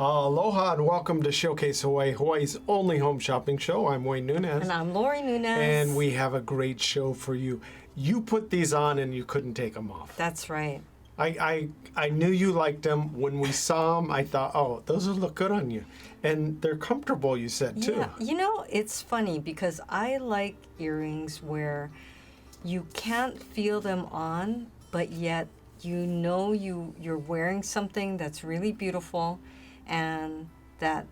Aloha and welcome to Showcase Hawaii, Hawaii's only home shopping show. I'm Wayne Nunez. And I'm Lori Nunez. And we have a great show for you. You put these on and you couldn't take them off. That's right. I knew you liked them. When we saw them, I thought, oh, those will look good on you. And they're comfortable, you said, too. Yeah, you know, it's funny because I like earrings where you can't feel them on, but yet you know you're wearing something that's really beautiful and that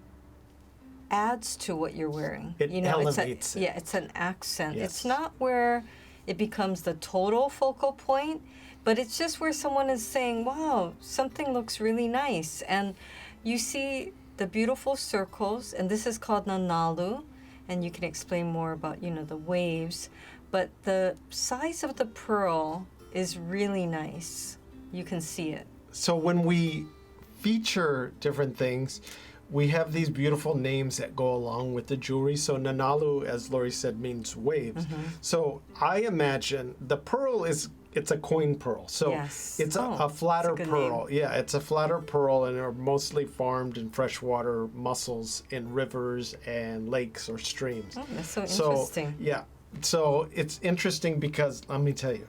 adds to what you're wearing. It elevates it. Yeah, it's an accent. Yes. It's not where it becomes the total focal point, but it's just where someone is saying, wow, something looks really nice. And you see the beautiful circles, and this is called Nalu, and you can explain more about, the waves. But the size of the pearl is really nice. You can see it. So when we feature different things, we have these beautiful names that go along with the jewelry. So Nanalu, as Lori said, means waves. Mm-hmm. So I imagine the pearl it's a coin pearl. So yes. It's a flatter pearl. Name. Yeah, it's a flatter pearl, and they're mostly farmed in freshwater mussels in rivers and lakes or streams. Oh, that's so interesting. Yeah. So it's interesting because, let me tell you,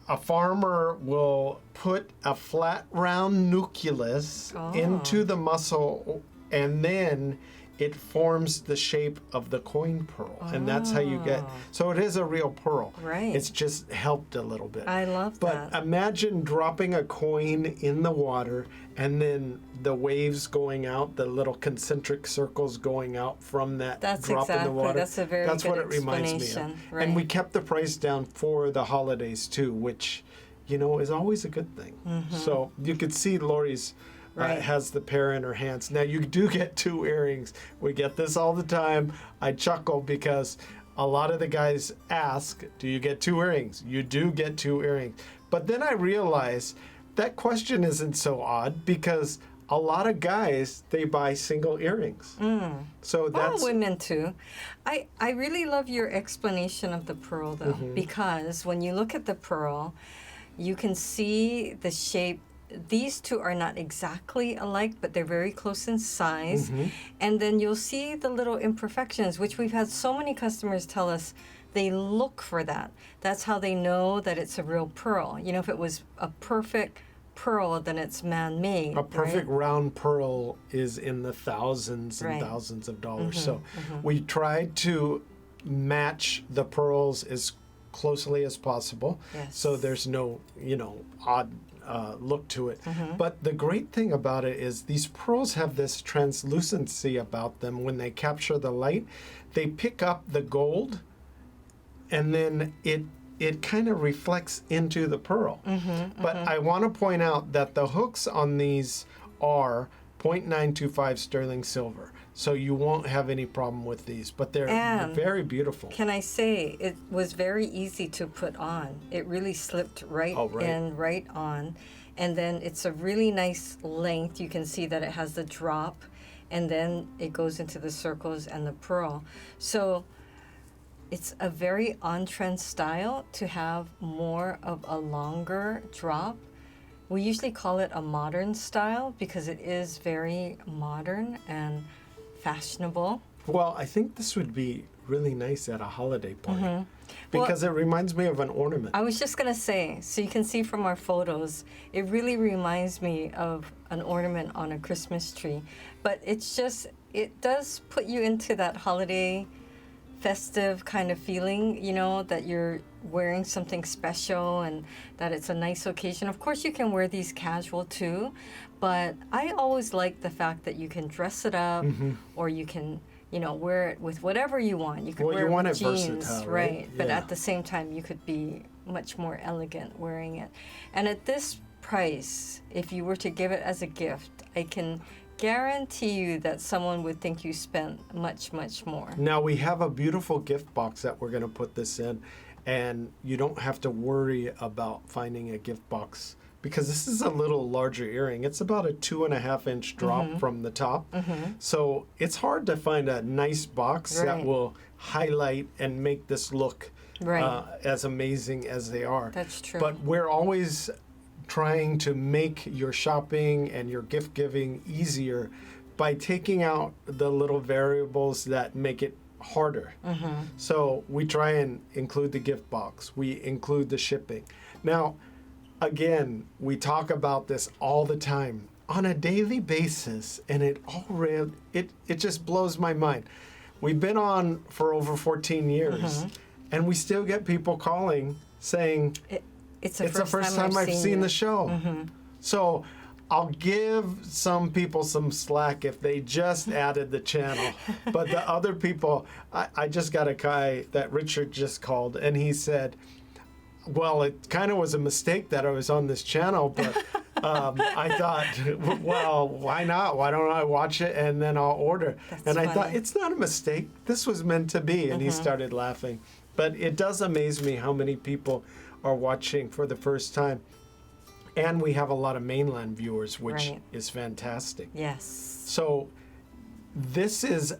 a farmer will put a flat round nucleus into the mussel, and then it forms the shape of the coin pearl. And that's how you get, so it is a real pearl. Right. It's just helped a little bit. I love that. But imagine dropping a coin in the water and then the waves going out, the little concentric circles going out from that drop in the water. That's a very That's good what it reminds me of. Right. And we kept the price down for the holidays too, which, is always a good thing. Mm-hmm. So you could see Lori's has the pair in her hands. Now you do get 2 earrings. We get this all the time. I chuckle because a lot of the guys ask, do you get 2 earrings? You do get 2 earrings. But then I realize that question isn't so odd because a lot of guys, they buy single earrings. So that's... Well, women too. I really love your explanation of the pearl though, because when you look at the pearl, you can see the shape. These two are not exactly alike, but they're very close in size. And then you'll see the little imperfections, which we've had so many customers tell us they look for that. That's how they know that it's a real pearl. If it was a perfect pearl, then it's man-made. A perfect round pearl is in the thousands and thousands of dollars. So we tried to match the pearls as closely as possible. Yes. So there's no, odd look to it. But the great thing about it is these pearls have this translucency about them. When they capture the light, they pick up the gold, and then it kind of reflects into the pearl. But I want to point out that the hooks on these are 0.925 sterling silver. So you won't have any problem with these, but they're very beautiful. Can I say, it was very easy to put on. It really slipped right in, right on. And then it's a really nice length. You can see that it has the drop, and then it goes into the circles and the pearl. So it's a very on-trend style to have more of a longer drop. We usually call it a modern style because it is very modern and fashionable. Well, I think this would be really nice at a holiday party because it reminds me of an ornament. I was just going to say, so you can see from our photos, it really reminds me of an ornament on a Christmas tree. But it's just, it does put you into that holiday festive kind of feeling, that you're wearing something special and that it's a nice occasion. Of course, you can wear these casual too, but I always like the fact that you can dress it up or you can, wear it with whatever you want. You can wear it with jeans, versatile, right? But at the same time, you could be much more elegant wearing it. And at this price, if you were to give it as a gift, I can guarantee you that someone would think you spent much, much more. Now we have a beautiful gift box that we're going to put this in, and you don't have to worry about finding a gift box because this is a little larger earring. It's about a 2.5-inch drop from the top. So it's hard to find a nice box that will highlight and make this look as amazing as they are. That's true. But we're always trying to make your shopping and your gift giving easier by taking out the little variables that make it harder. So we try and include the gift box. We include the shipping. Now, again, we talk about this all the time on a daily basis, and it just blows my mind. We've been on for over 14 years, and we still get people calling saying, it's the first time I've seen the show. So I'll give some people some slack if they just added the channel. But the other people, I just got a guy that Richard just called, and he said, well, it kind of was a mistake that I was on this channel, but I thought, well, why not? Why don't I watch it and then I'll order? That's and I funny. thought, it's not a mistake. This was meant to be. And he started laughing. But it does amaze me how many people are watching for the first time. And we have a lot of mainland viewers, which is fantastic. Yes. So this is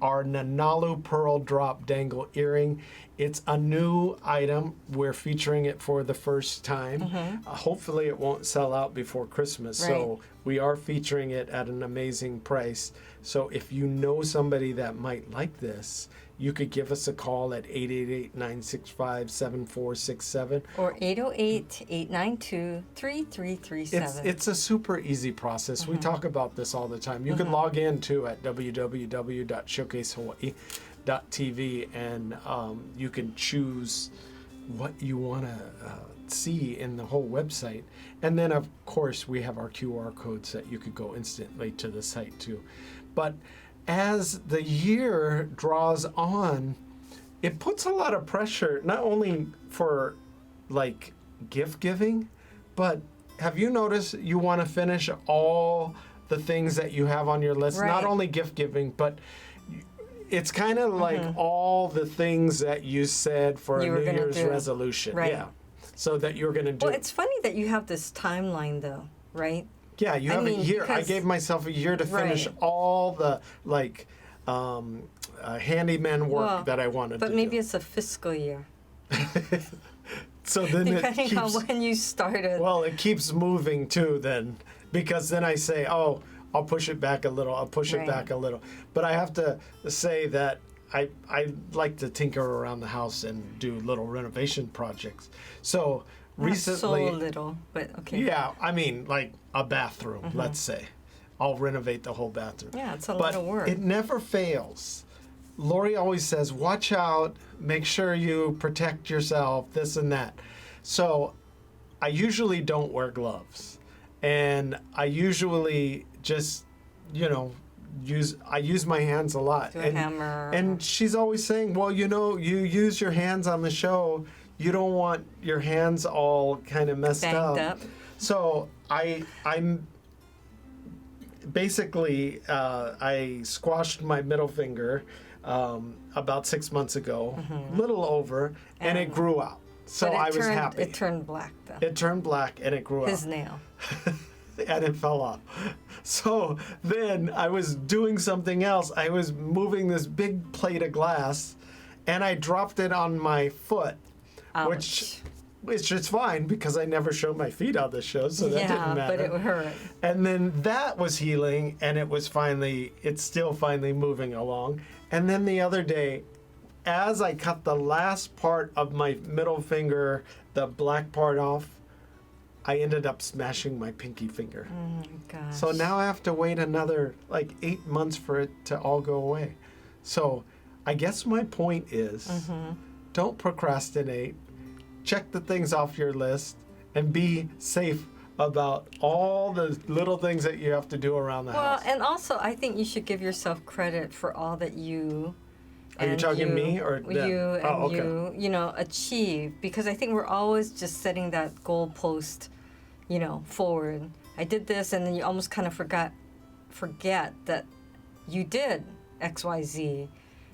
our Nalu Pearl Drop Dangle Earring. It's a new item. We're featuring it for the first time. Hopefully it won't sell out before Christmas. So we are featuring it at an amazing price. So if you know somebody that might like this, you could give us a call at 888-965-7467. Or 808-892-3337. It's a super easy process. We talk about this all the time. You can log in too at www.showcasehawaii.tv, and you can choose what you want to see in the whole website. And then, of course, we have our QR codes that you could go instantly to the site too. But as the year draws on, it puts a lot of pressure, not only for like gift giving, but have you noticed you want to finish all the things that you have on your list? Not only gift giving, but it's kind of like all the things that you said for a New Year's resolution. Yeah. So that you're going to do. Well, it's funny that you have this timeline though, right? Yeah, you have a year. I gave myself a year to finish all the handyman work that I wanted to do. But maybe it's a fiscal year. So then depending on when you started. Well, it keeps moving too then, because then I say, oh, I'll push it back a little. I'll push it back a little. But I have to say that I like to tinker around the house and do little renovation projects. So recently, not so little, but okay. Yeah, I mean, like a bathroom, let's say. I'll renovate the whole bathroom. Yeah, it's a lot of work. It never fails. Lori always says, watch out, make sure you protect yourself, this and that. So I usually don't wear gloves. And I usually just, use my hands a lot. Do a hammer. And she's always saying, well, you use your hands on the show. You don't want your hands all kind of messed up. So I'm basically, I squashed my middle finger about 6 months ago, little over, and it grew out. So I was happy. It turned black though. It turned black and it grew out. His nail. And it fell off. So then I was doing something else. I was moving this big plate of glass, and I dropped it on my foot. Ouch. Which is fine because I never showed my feet on the show, so that didn't matter. But it hurt. And then that was healing, and it's still finally moving along. And then the other day, as I cut the last part of my middle finger, the black part off, I ended up smashing my pinky finger. Oh my gosh. So now I have to wait another 8 months for it to all go away. So I guess my point is, don't procrastinate. Check the things off your list and be safe about all the little things that you have to do around the house. Well, and also I think you should give yourself credit for all that you Are you talking me or them? You achieve, because I think we're always just setting that goalpost, forward. I did this, and then you almost kind of forget that you did XYZ,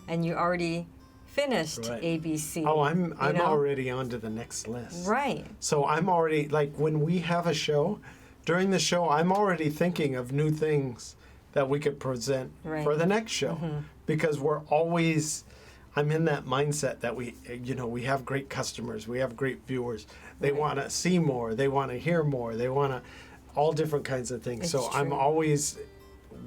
and you already finished ABC. Oh, I'm already on to the next list. Right. So I'm already, when we have a show, during the show, I'm already thinking of new things that we could present for the next show. Because we're always, I'm in that mindset that we have great customers, we have great viewers. They want to see more, they want to hear more, they want to all different kinds of things. It's so true. I'm always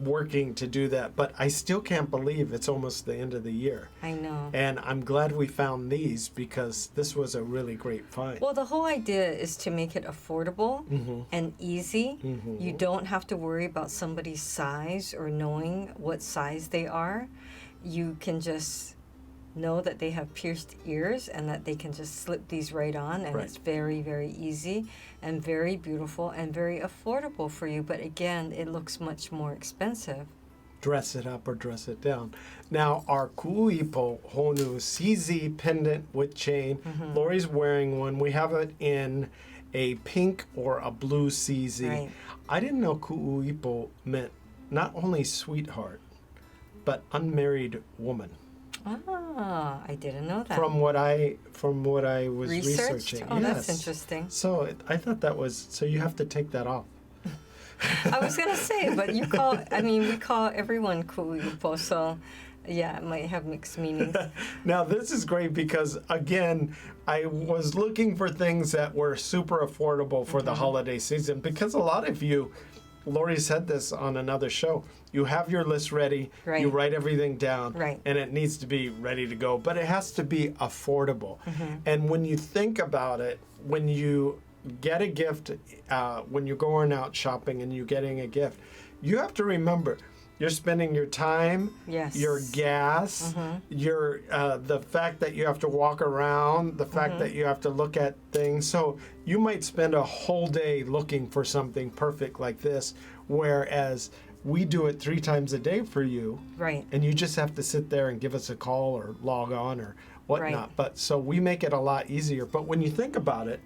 working to do that, but I still can't believe it's almost the end of the year. I know. And I'm glad we found these because this was a really great find. Well, the whole idea is to make it affordable and easy. You don't have to worry about somebody's size or knowing what size they are. You can just know that they have pierced ears and that they can just slip these right on, and it's very, very easy and very beautiful and very affordable for you. But again, it looks much more expensive. Dress it up or dress it down. Now, our Kuipo Honu CZ pendant with chain, Lori's wearing one. We have it in a pink or a blue CZ. Right. I didn't know Kuipo meant not only sweetheart, but unmarried woman. Ah, I didn't know that. From what I was researching. Oh, yes. that's interesting. So I thought that was, so you have to take that off. I was going to say, but we call everyone kuipo, so yeah, it might have mixed meanings. Now, this is great because, again, I was looking for things that were super affordable for the holiday season because a lot of you, Lori said this on another show, you have your list ready, you write everything down, and it needs to be ready to go, but it has to be affordable. And when you think about it, when you get a gift, when you're going out shopping and you're getting a gift, you have to remember you're spending your time, your gas, your the fact that you have to walk around, the fact that you have to look at things. So you might spend a whole day looking for something perfect like this, whereas we do it 3 times a day for you. Right. And you just have to sit there and give us a call or log on or whatnot. But so we make it a lot easier. But when you think about it,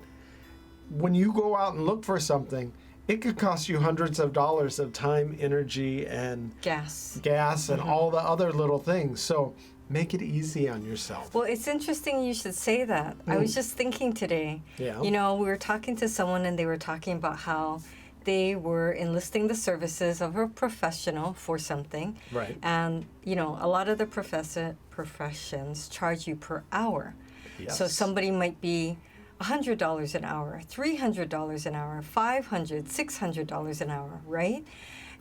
when you go out and look for something, it could cost you hundreds of dollars of time, energy, and gas and all the other little things. So make it easy on yourself. Well, it's interesting you should say that. I was just thinking today, we were talking to someone and they were talking about how they were enlisting the services of a professional for something. Right. And, a lot of the professions charge you per hour. Yes. So somebody might be $100 an hour, $300 an hour, $500, $600 an hour, right?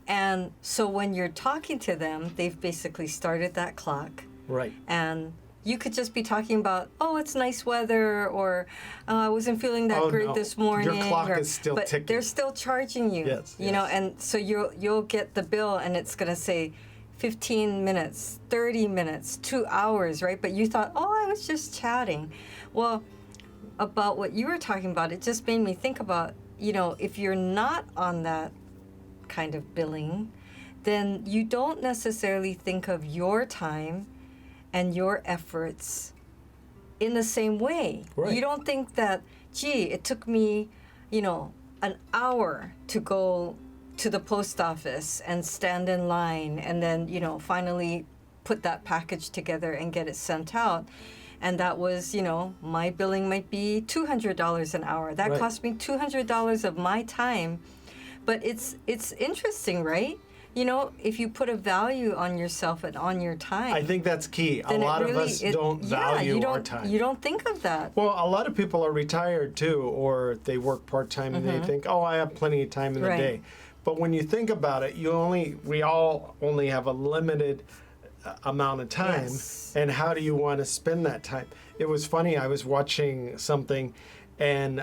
And so when you're talking to them, they've basically started that clock. Right. And you could just be talking about, oh, it's nice weather, or I wasn't feeling that great this morning. Your clock is still but ticking. They're still charging you. Yes. You know, and so you'll get the bill, and it's going to say 15 minutes, 30 minutes, 2 hours, right? But you thought, oh, I was just chatting. Well, about what you were talking about, it just made me think about, if you're not on that kind of billing, then you don't necessarily think of your time and your efforts in the same way. Right. You don't think that, gee, it took me, an hour to go to the post office and stand in line and then, finally put that package together and get it sent out. And that was, my billing might be $200 an hour. That cost me $200 of my time. But it's interesting, right? If you put a value on yourself and on your time. I think that's key. A lot of us don't value our time. You don't think of that. Well, a lot of people are retired too, or they work part-time and they think, oh, I have plenty of time in the day. But when you think about it, we all only have a limited amount of time. Yes. And how do you want to spend that time? It was funny, I was watching something and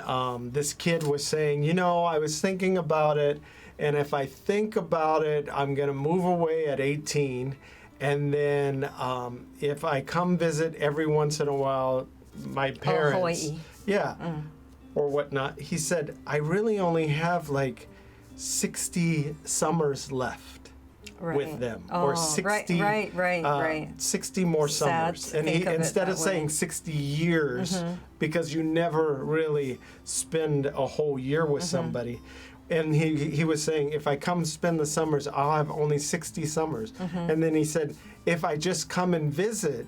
this kid was saying, I was thinking about it, and if I think about it, I'm going to move away at 18, and then if I come visit every once in a while, my parents, Hawaii. or whatnot, he said, I really only have like 60 summers left. With them, or 60, 60 more summers, and instead of saying 60 years, because you never really spend a whole year with somebody, and he was saying, if I come spend the summers, I'll have only 60 summers, and then he said, if I just come and visit,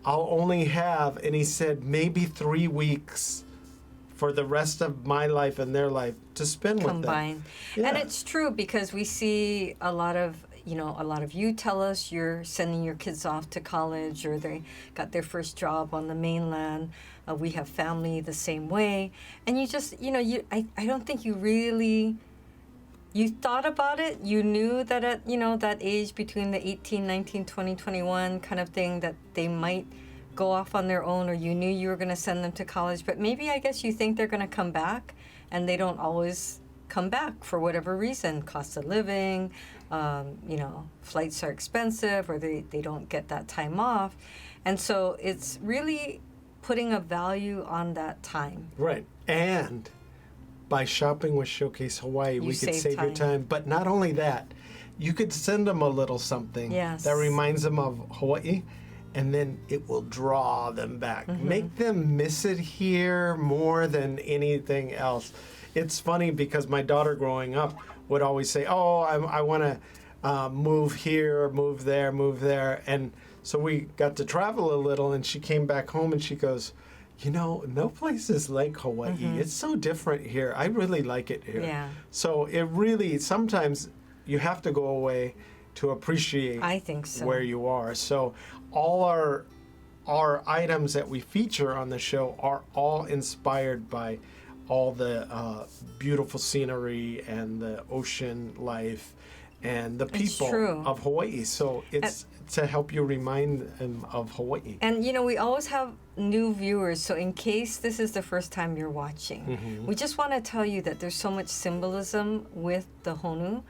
I'll only have, and he said, maybe 3 weeks for the rest of my life and their life to spend with them. And it's true because we see a lot of a lot of you tell us you're sending your kids off to college or they got their first job on the mainland. We have family the same way. And you just, I don't think you thought about it. You knew that at, that age between the 18, 19, 20, 21 kind of thing that they might go off on their own, or you knew you were going to send them to college. But maybe, I guess, you think they're going to come back, and they don't always come back for whatever reason. Cost of living, flights are expensive, or they don't get that time off. And so it's really putting a value on that time. Right. And by shopping with Showcase Hawaii, we could save your time. But not only that, you could send them a little something that reminds them of Hawaii, and then it will draw them back. Make them miss it here more than anything else. It's funny because my daughter growing up would always say, oh, I want to move here, move there. And so we got to travel a little, and she came back home and she goes, no place is like Hawaii. It's so different here. I really like it here. Yeah. So it really, sometimes you have to go away to appreciate where you are. So all our items that we feature on the show are all inspired by all the beautiful scenery and the ocean life and the people of Hawaii. So it's to help you remind them of Hawaii. And we always have new viewers, so in case this is the first time you're watching, we just want to tell you that there's so much symbolism with the honu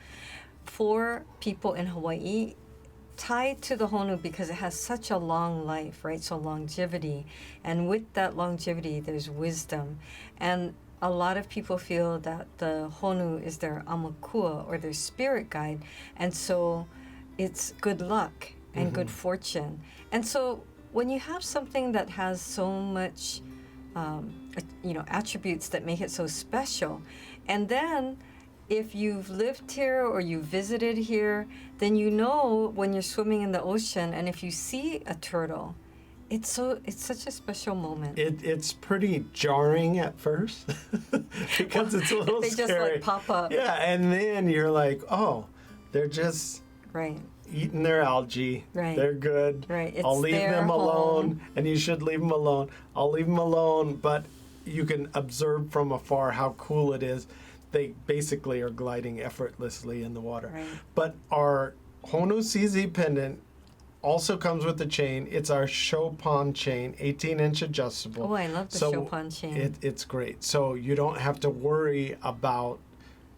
for people in Hawaii, tied to the honu because it has such a long life, right? So longevity. And with that longevity, there's wisdom. And a lot of people feel that the honu is their amakua, or their spirit guide. And so it's good luck and good fortune. And so when you have something that has so much, attributes that make it so special, and then if you've lived here or you visited here, then when you're swimming in the ocean, and if you see a turtle, it's such a special moment. It's pretty jarring at first because it's a little they scary. Just like pop up. Yeah, and then you're like, oh, they're just eating their algae. Right. They're good. Right. I'll leave them alone, and you should leave them alone. I'll leave them alone, but you can observe from afar how cool it is. They basically are gliding effortlessly in the water. Right. But our Honu CZ pendant also comes with the chain. It's our Chopin chain, 18-inch adjustable. Oh, I love the Chopin chain. It's great. So you don't have to worry about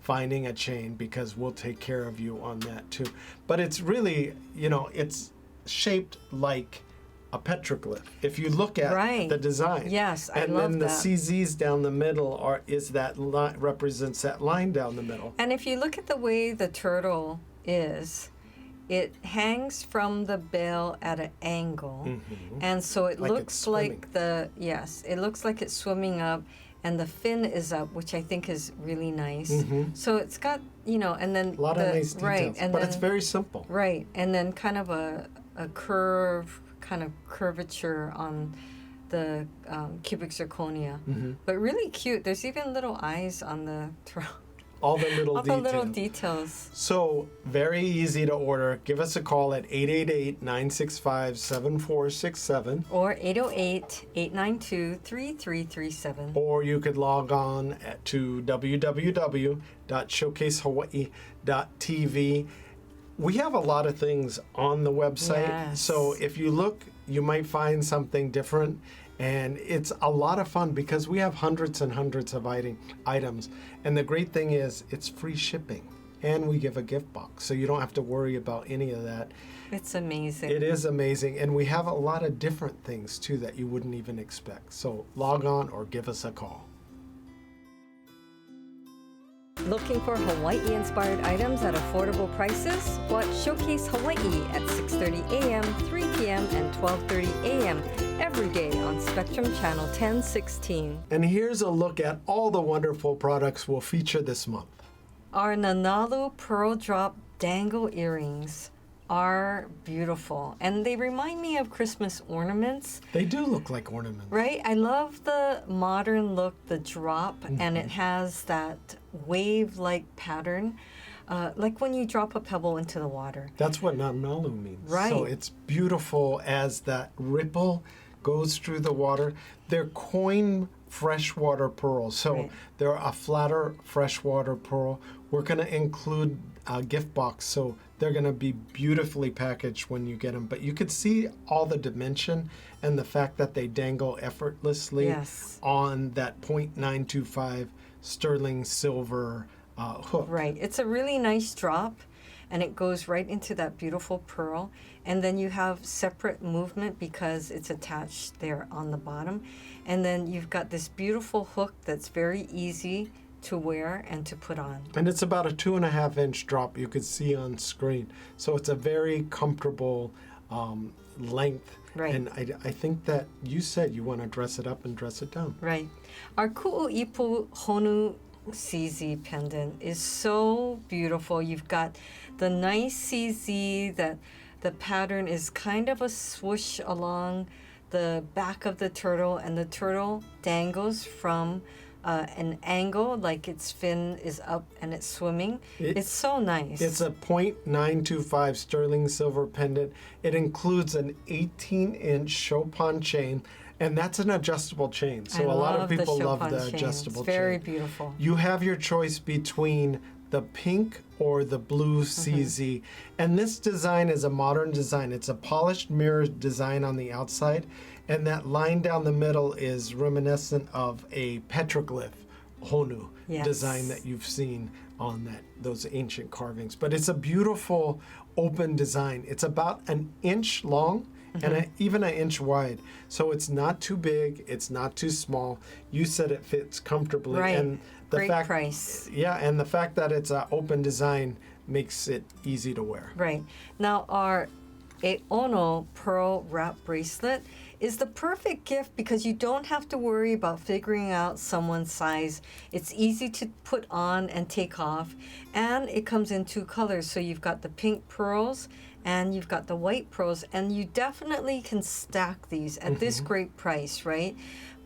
finding a chain because we'll take care of you on that too. But it's really, it's shaped like a petroglyph. If you look at the design. Yes, I love that. And then the CZs down the middle represents that line down the middle. And if you look at the way the turtle is, it hangs from the bill at an angle, and so it looks like it looks like it's swimming up, and the fin is up, which I think is really nice. So it's got and then a lot of nice details, and but then, it's very simple. Right, and then kind of a curvature on the cubic zirconia, but really cute. There's even little eyes on the turtle. All the little details. All the little details. So, very easy to order. Give us a call at 888-965-7467. Or 808-892-3337. Or you could log on to www.showcasehawaii.tv. We have a lot of things on the website. Yes. So, if you look, you might find something different. And it's a lot of fun because we have hundreds and hundreds of items. And the great thing is it's free shipping. And we give a gift box. So you don't have to worry about any of that. It's amazing. It is amazing. And we have a lot of different things, too, that you wouldn't even expect. So log on or give us a call. Looking for Hawaii-inspired items at affordable prices? Watch Showcase Hawaii at 6:30 a.m., 3 p.m., and 12:30 a.m. every day on Spectrum Channel 1016. And here's a look at all the wonderful products we'll feature this month. Our Nalu Pearl Drop Dangle Earrings are beautiful, and they remind me of Christmas ornaments. They do look like ornaments. Right? I love the modern look, the drop, and it has that wave-like pattern. like when you drop a pebble into the water. That's what Nalu means. Right. So it's beautiful as that ripple goes through the water. They're coin freshwater pearls. So Right. they're a flatter freshwater pearl. We're going to include a gift box. So they're going to be beautifully packaged when you get them. But you could see all the dimension and the fact that they dangle effortlessly Yes. on that .925 sterling silver hook. Right. It's a really nice drop, and it goes right into that beautiful pearl. And then you have separate movement because it's attached there on the bottom. And then you've got this beautiful hook that's very easy to wear and to put on. And it's about a 2.5-inch drop you could see on screen. So it's a very comfortable length. Right. And I think that you said you want to dress it up and dress it down. Right. Our Ku'uipu Honu CZ pendant is so beautiful. You've got the nice CZ that the pattern is kind of a swoosh along the back of the turtle, and the turtle dangles from an angle, like its fin is up and it's swimming. It's so nice. It's a .925 sterling silver pendant. It includes an 18-inch Chopin chain, and that's an adjustable chain. So I a lot of love the people love Chopin the chain. adjustable It's very chain. beautiful. You have your choice between the pink or the blue CZ. And this design is a modern design. It's a polished mirror design on the outside, and that line down the middle is reminiscent of a petroglyph Honu Yes. design that you've seen on those ancient carvings. But it's a beautiful open design. It's about an inch long and even an inch wide. So it's not too big, it's not too small. You said it fits comfortably. Right. And the Great fact, price. Yeah, and the fact that it's an open design makes it easy to wear. Right. Now, our Eono pearl wrap bracelet is the perfect gift because you don't have to worry about figuring out someone's size. It's easy to put on and take off, and it comes in 2 colors. So you've got the pink pearls and you've got the white pearls, and you definitely can stack these at this great price, right?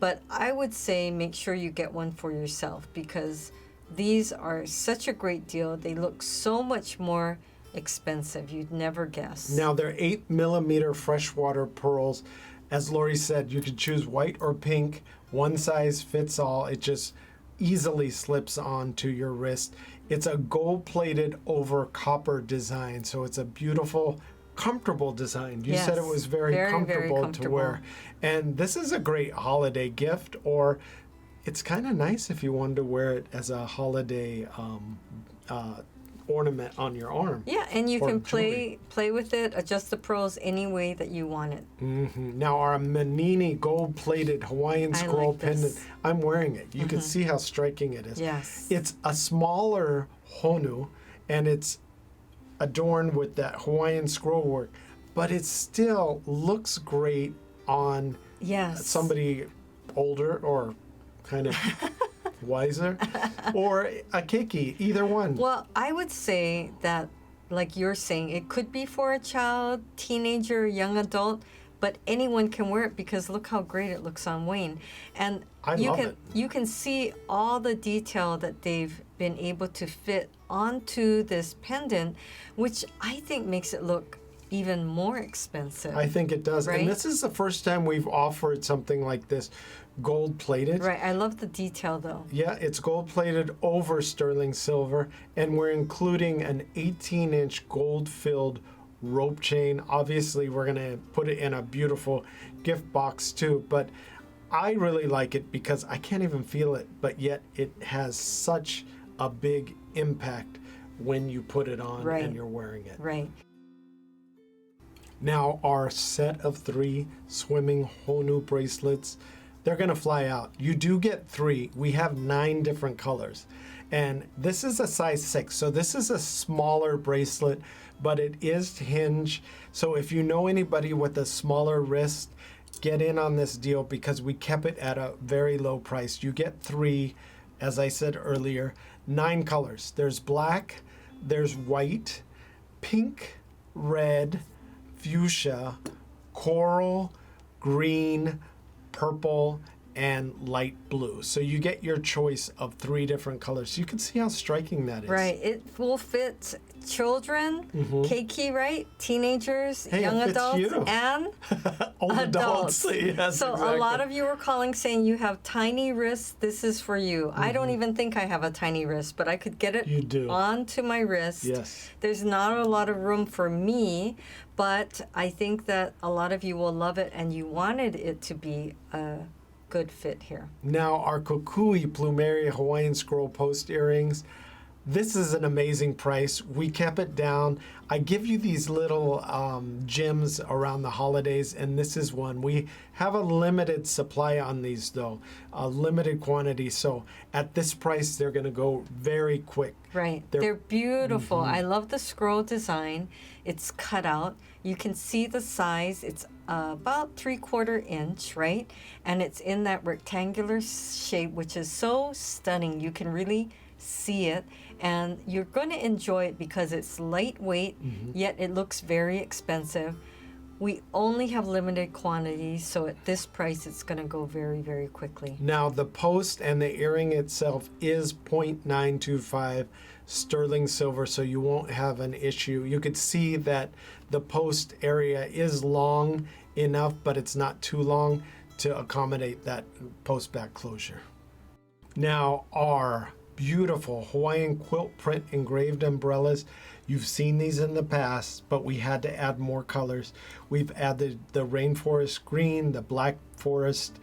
But I would say make sure you get one for yourself because these are such a great deal. They look so much more expensive. You'd never guess. Now they're 8mm freshwater pearls. As Lori said, you could choose white or pink. One size fits all. It just easily slips onto your wrist. It's a gold-plated over copper design, so it's a beautiful, comfortable design. You said it was very comfortable to wear. And this is a great holiday gift, or it's kind of nice if you wanted to wear it as a holiday ornament on your arm. Yeah, and you or can jewelry. play with it, adjust the pearls any way that you want it. Now our Menini gold-plated Hawaiian I scroll like this. pendant, I'm wearing it. You can see how striking it is. Yes. It's a smaller honu, and it's adorned with that Hawaiian scroll work, but it still looks great on Yes. somebody older or kind of wiser, or a keiki, either one. Well, I would say that, like you're saying, it could be for a child, teenager, young adult, but anyone can wear it because look how great it looks on Wayne. And I love it. You can see all the detail that they've been able to fit onto this pendant, which I think makes it look even more expensive. I think it does. Right? And this is the first time we've offered something like this gold-plated. Right, I love the detail though. Yeah, it's gold-plated over sterling silver, and we're including an 18-inch gold-filled rope chain. Obviously, we're going to put it in a beautiful gift box too, but I really like it because I can't even feel it, but yet it has such a big impact when you put it on Right. and you're wearing it. Right. Now, our set of 3 swimming Honu bracelets, they're going to fly out. You do get 3. We have 9 different colors. And this is a size 6. So this is a smaller bracelet, but it is hinge. So if you know anybody with a smaller wrist, get in on this deal because we kept it at a very low price. You get 3, as I said earlier, 9 colors. There's black, there's white, pink, red, fuchsia, coral, green, purple, and light blue. So you get your choice of 3 different colors. You can see how striking that is. Right. It will fit children, keiki, right? Teenagers, Hey, young it fits adults, you. and Old adults. Yes, so exactly. a lot of you are calling saying you have tiny wrists. This is for you. I don't even think I have a tiny wrist, but I could get it You do. onto my wrist. Yes. There's not a lot of room for me, but I think that a lot of you will love it, and you wanted it to be a good fit here. Now, our Kukui Plumeria Hawaiian Scroll Post earrings. This is an amazing price. We kept it down. I give you these little gems around the holidays, and this is one. We have a limited supply on these, though, a limited quantity. So at this price, they're going to go very quick. Right. They're beautiful. I love the scroll design. It's cut out. You can see the size. It's about 3/4 inch, right? And it's in that rectangular shape, which is so stunning. You can really see it, and you're going to enjoy it because it's lightweight, yet it looks very expensive. We only have limited quantities, so at this price, it's going to go very, very quickly. Now, the post and the earring itself is 0.925 sterling silver, so you won't have an issue. You could see that the post area is long enough, but it's not too long to accommodate that post back closure. Now, our beautiful Hawaiian quilt print engraved umbrellas. You've seen these in the past, but we had to add more colors. We've added the rainforest green, the black forest,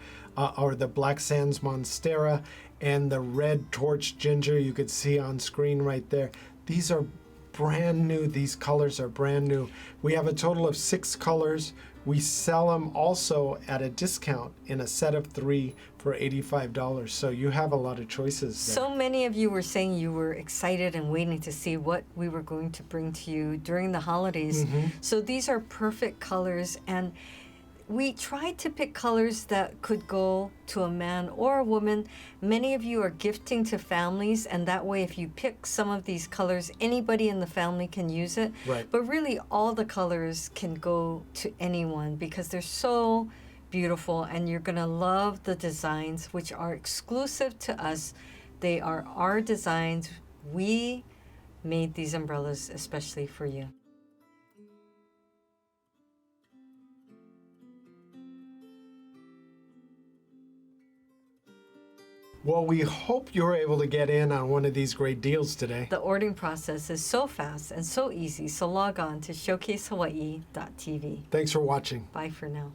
or the black sands monstera, and the red torch ginger you could see on screen right there. These are brand new. These colors are brand new. We have a total of 6 colors. We sell them also at a discount in a set of 3 for $85. So you have a lot of choices there. So many of you were saying you were excited and waiting to see what we were going to bring to you during the holidays. So these are perfect colors, and we tried to pick colors that could go to a man or a woman. Many of you are gifting to families, and that way if you pick some of these colors, anybody in the family can use it. Right. But really all the colors can go to anyone because they're so beautiful, and you're going to love the designs, which are exclusive to us. They are our designs. We made these umbrellas especially for you. Well, we hope you were able to get in on one of these great deals today. The ordering process is so fast and so easy, so log on to showcasehawaii.tv. Thanks for watching. Bye for now.